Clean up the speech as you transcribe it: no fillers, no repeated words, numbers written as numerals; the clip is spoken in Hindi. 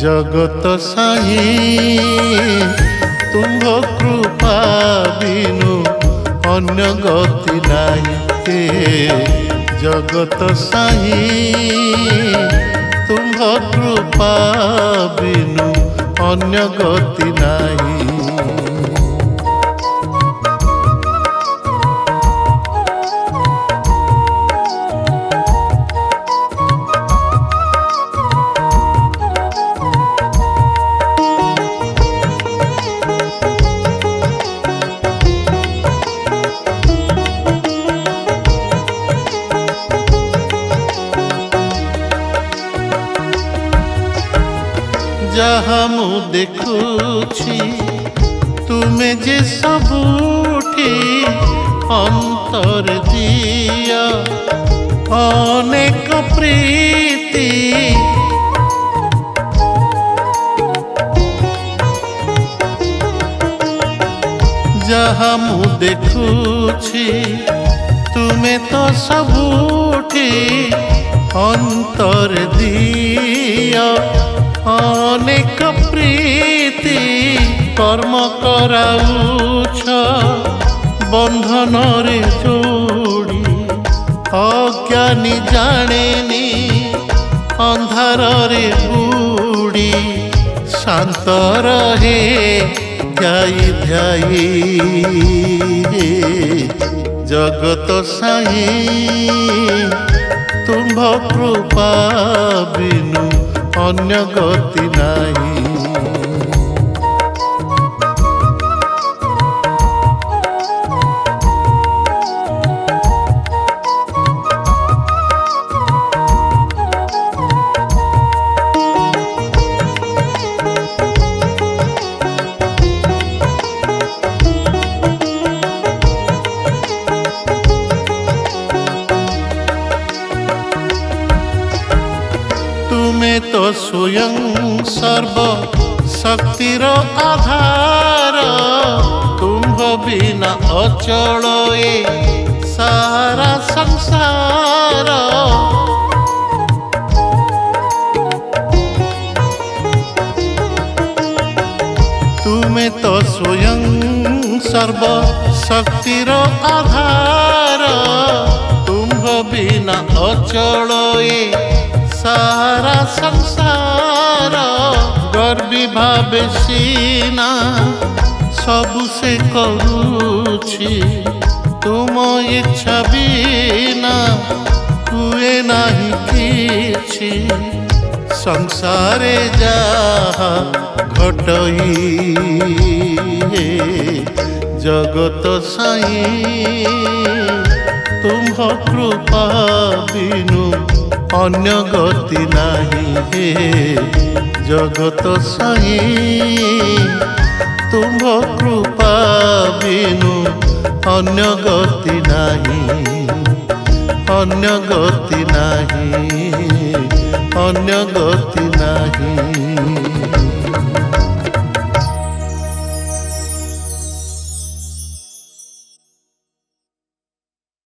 जगत साई तुम्भ कृपा बिनु अन्य गति नाही हे जगत साई तुम्भ कृपा बिनु अन्य गति नाही। जहाँ मु देखुछि तुमे जे सबुठी अंतर दिया अनेक प्रीति जहाँ मु देखुछि तुमे तो सबुठी अंतर दिया अनेक प्रीति कर्म कराउछ बंधन रे जोड़ी अज्ञानी जानेनी अंधार रे बुड़ी शांत रहे ध्याई ध्याई जगत साई तुम्भ कृपा बिनु अन्य गति नाही। तुमे तो स्वयं सर्व शक्तिर आधार तुम्भ बिना अचल ए सारा संसार तुमे तो स्वयं सर्व शक्तिर आधार तुम्भ बिना अचल ए सारा संसार गर्वी भावे सीना सबु से करूछि तुम इच्छा बिना हुए नाही किछि संसारे जहा घटई जगत साई तुम्भ कृपा बिनु अन्य गति नाही हे जगत साई तुम्भ कृपा बिनु अन्य गति नाही अन्य गति नाही अन्य गति नाही।